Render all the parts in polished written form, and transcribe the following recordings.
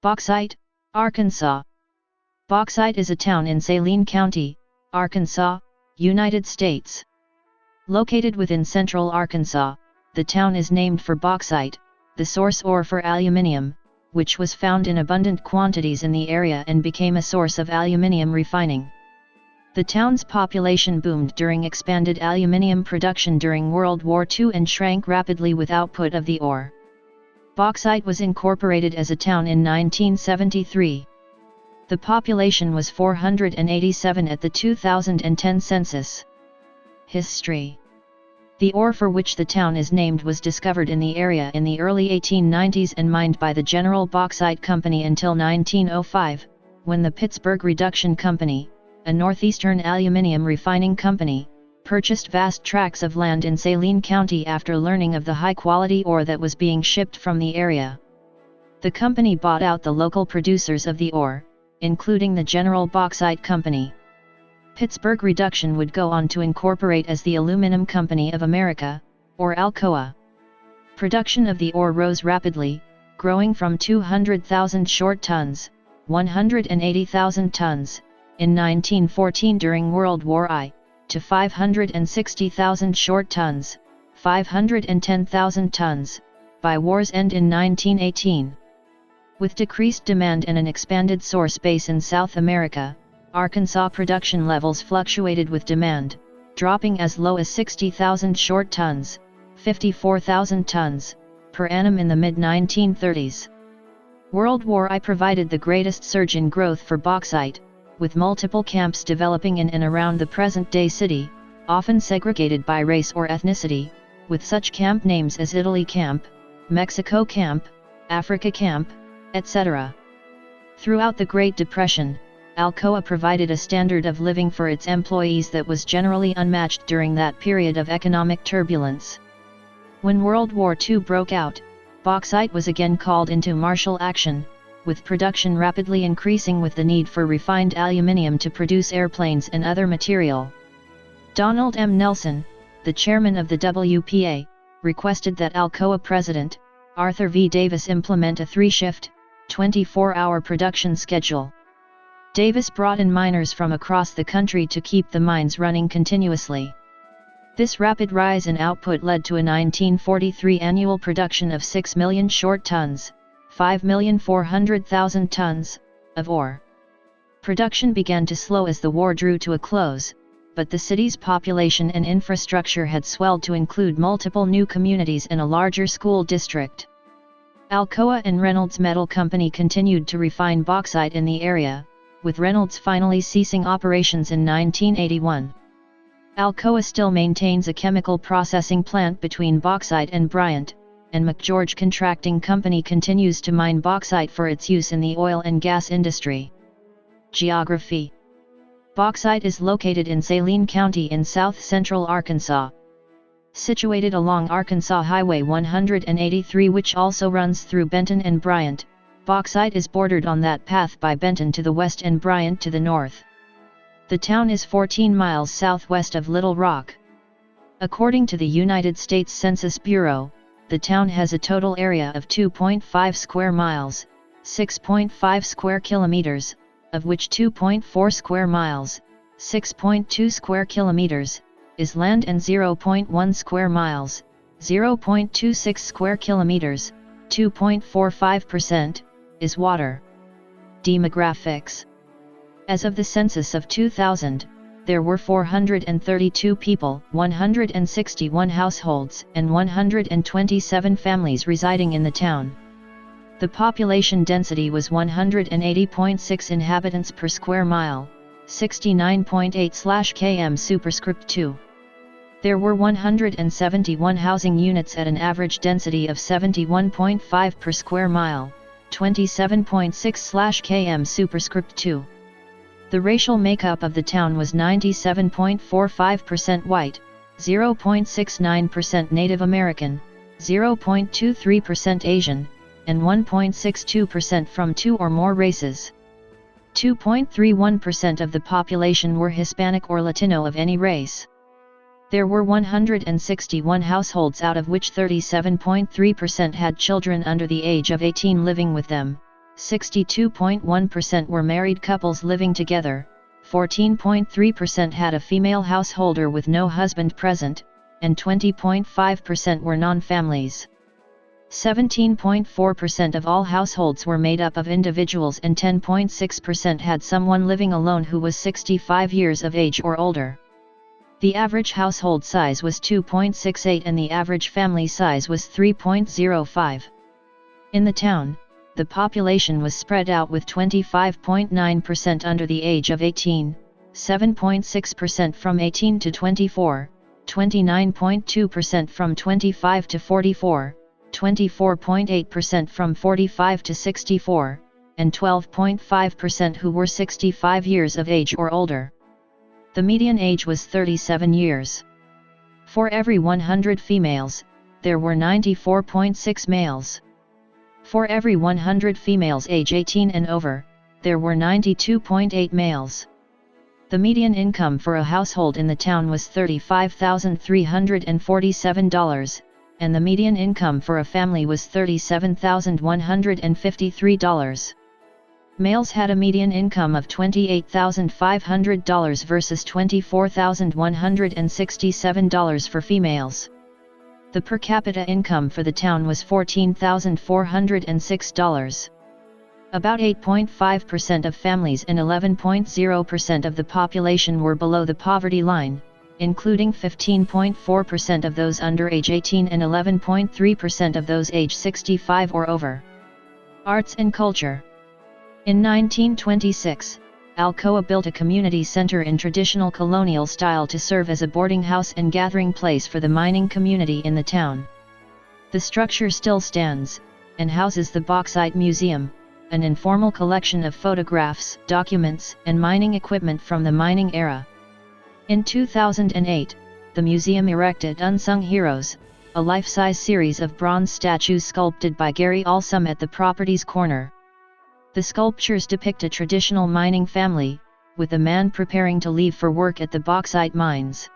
Bauxite, Arkansas. Bauxite is a town in Saline County, Arkansas, United States. Located within central Arkansas, the town is named for bauxite, the source ore for aluminium, which was found in abundant quantities in the area and became a source of aluminium refining. The town's population boomed during expanded aluminium production during World War II and shrank rapidly with output of the ore. Bauxite was incorporated as a town in 1973. The population was 487 at the 2010 census. History. The ore for which the town is named was discovered in the area in the early 1890s and mined by the General Bauxite Company until 1905, when the Pittsburgh Reduction Company, a northeastern aluminium refining company, purchased vast tracts of land in Saline County after learning of the high-quality ore that was being shipped from the area. The company bought out the local producers of the ore, including the General Bauxite Company. Pittsburgh Reduction would go on to incorporate as the Aluminum Company of America, or Alcoa. Production of the ore rose rapidly, growing from 200,000 short tons, 180,000 tons, in 1914 during World War I, to 560,000 short tons, 510,000 tons, by war's end in 1918. With decreased demand and an expanded source base in South America, Arkansas production levels fluctuated with demand, dropping as low as 60,000 short tons, 54,000 tons, per annum in the mid-1930s. World War I provided the greatest surge in growth for bauxite, with multiple camps developing in and around the present-day city, often segregated by race or ethnicity, with such camp names as Italy Camp, Mexico Camp, Africa Camp, etc. Throughout the Great Depression, Alcoa provided a standard of living for its employees that was generally unmatched during that period of economic turbulence. When World War II broke out, bauxite was again called into martial action, with production rapidly increasing with the need for refined aluminium to produce airplanes and other material. Donald M. Nelson, the chairman of the WPA, requested that Alcoa president, Arthur V. Davis implement a three-shift, 24-hour production schedule. Davis brought in miners from across the country to keep the mines running continuously. This rapid rise in output led to a 1943 annual production of 6 million short tons, 5,400,000 tons, of ore. Production began to slow as the war drew to a close, but the city's population and infrastructure had swelled to include multiple new communities and a larger school district. Alcoa and Reynolds Metal Company continued to refine bauxite in the area, with Reynolds finally ceasing operations in 1981. Alcoa still maintains a chemical processing plant between Bauxite and Bryant, and McGeorge Contracting Company continues to mine bauxite for its use in the oil and gas industry. Geography. Bauxite is located in Saline County in south-central Arkansas. Situated along Arkansas Highway 183, which also runs through Benton and Bryant, bauxite is bordered on that path by Benton to the west and Bryant to the north. The town is 14 miles southwest of Little Rock. According to the United States Census Bureau, the town has a total area of 2.5 square miles, 6.5 square kilometers, of which 2.4 square miles, 6.2 square kilometers, is land and 0.1 square miles, 0.26 square kilometers, 2.45%, is water. Demographics. As of the census of 2000, there were 432 people, 161 households, and 127 families residing in the town. The population density was 180.6 inhabitants per square mile, 69.8/km superscript 2. There were 171 housing units at an average density of 71.5 per square mile, 27.6/km superscript 2. The racial makeup of the town was 97.45% white, 0.69% Native American, 0.23% Asian, and 1.62% from two or more races. 2.31% of the population were Hispanic or Latino of any race. There were 161 households, out of which 37.3% had children under the age of 18 living with them, 62.1% were married couples living together, 14.3% had a female householder with no husband present, and 20.5% were non-families. 17.4% of all households were made up of individuals and 10.6% had someone living alone who was 65 years of age or older. The average household size was 2.68 and the average family size was 3.05. In the town, the population was spread out with 25.9% under the age of 18, 7.6% from 18 to 24, 29.2% from 25 to 44, 24.8% from 45 to 64, and 12.5% who were 65 years of age or older. The median age was 37 years. For every 100 females, there were 94.6 males. For every 100 females age 18 and over, there were 92.8 males. The median income for a household in the town was $35,347, and the median income for a family was $37,153. Males had a median income of $28,500 versus $24,167 for females. The per capita income for the town was $14,406. About 8.5% of families and 11.0% of the population were below the poverty line, including 15.4% of those under age 18 and 11.3% of those age 65 or over. Arts and culture. In 1926, Alcoa built a community center in traditional colonial style to serve as a boarding house and gathering place for the mining community in the town. The structure still stands, and houses the Bauxite Museum, an informal collection of photographs, documents, and mining equipment from the mining era. In 2008, the museum erected Unsung Heroes, a life-size series of bronze statues sculpted by Gary Alsum at the property's corner. The sculptures depict a traditional mining family, with a man preparing to leave for work at the bauxite mines.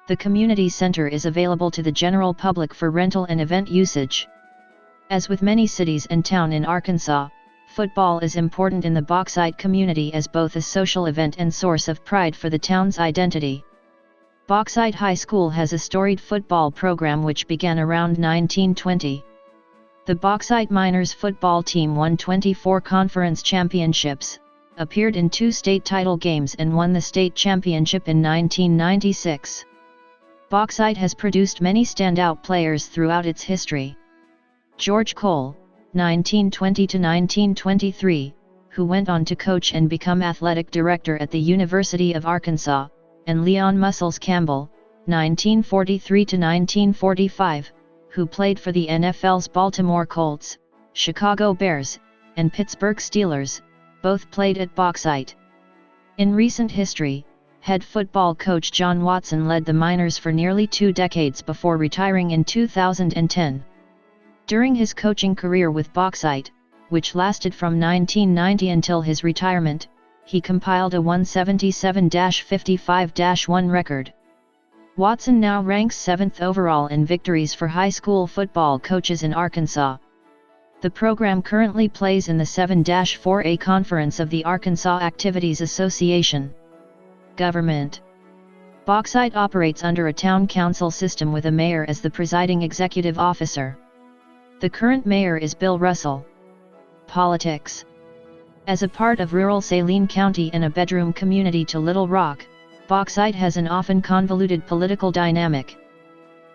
The community center is available to the general public for rental and event usage. As with many cities and towns in Arkansas, football is important in the bauxite community as both a social event and source of pride for the town's identity. Bauxite High School has a storied football program which began around 1920. The Bauxite Miners football team won 24 conference championships, appeared in 2 state title games and won the state championship in 1996. Bauxite has produced many standout players throughout its history. George Cole, 1920 to 1923, who went on to coach and become athletic director at the University of Arkansas, and Leon Muscles Campbell, 1943 to 1945, who played for the NFL's Baltimore Colts, Chicago Bears, and Pittsburgh Steelers, both played at Bauxite. In recent history, head football coach John Watson led the Miners for nearly 2 decades before retiring in 2010. During his coaching career with Bauxite, which lasted from 1990 until his retirement, he compiled a 177-55-1 record. Watson now ranks 7th overall in victories for high school football coaches in Arkansas. The program currently plays in the 7-4A Conference of the Arkansas Activities Association. Government. Bauxite operates under a town council system with a mayor as the presiding executive officer. The current mayor is Bill Russell. Politics. As a part of rural Saline County and a bedroom community to Little Rock, Bauxite has an often convoluted political dynamic.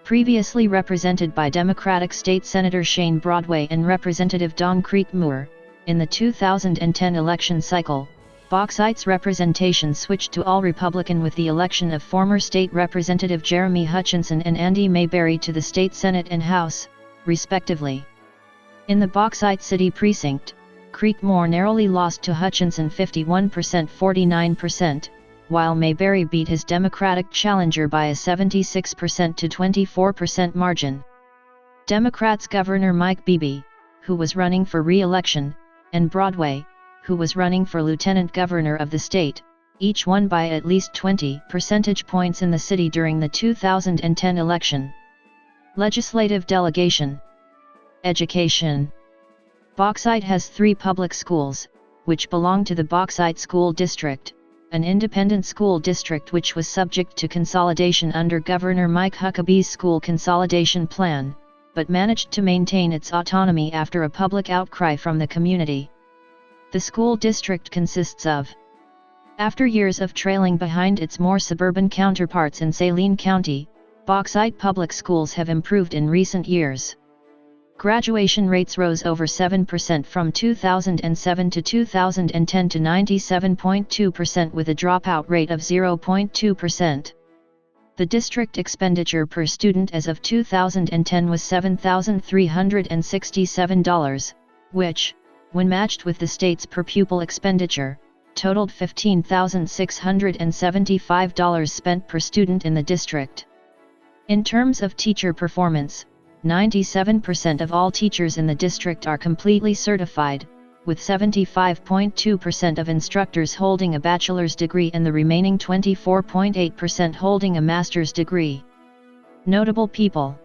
Previously represented by Democratic State Senator Shane Broadway and Representative Don Creek Moore, in the 2010 election cycle, Bauxite's representation switched to all Republican with the election of former State Representative Jeremy Hutchinson and Andy Mayberry to the State Senate and House, respectively. In the Bauxite City precinct, Creekmore narrowly lost to Hutchinson 51%-49%, while Mayberry beat his Democratic challenger by a 76% to 24% margin. Democrats Governor Mike Beebe, who was running for re-election, and Broadway, who was running for lieutenant governor of the state, each won by at least 20 percentage points in the city during the 2010 election. Legislative delegation. Education. Bauxite has 3 public schools, which belong to the Bauxite School District, an independent school district which was subject to consolidation under Governor Mike Huckabee's school consolidation plan, but managed to maintain its autonomy after a public outcry from the community. The school district consists of, after years of trailing behind its more suburban counterparts in Saline County, Bauxite public schools have improved in recent years. Graduation rates rose over 7% from 2007 to 2010 to 97.2% with a dropout rate of 0.2%. The district expenditure per student as of 2010 was $7,367, which, when matched with the state's per pupil expenditure, totaled $15,675 spent per student in the district. In terms of teacher performance, 97% of all teachers in the district are completely certified, with 75.2% of instructors holding a bachelor's degree and the remaining 24.8% holding a master's degree. Notable people.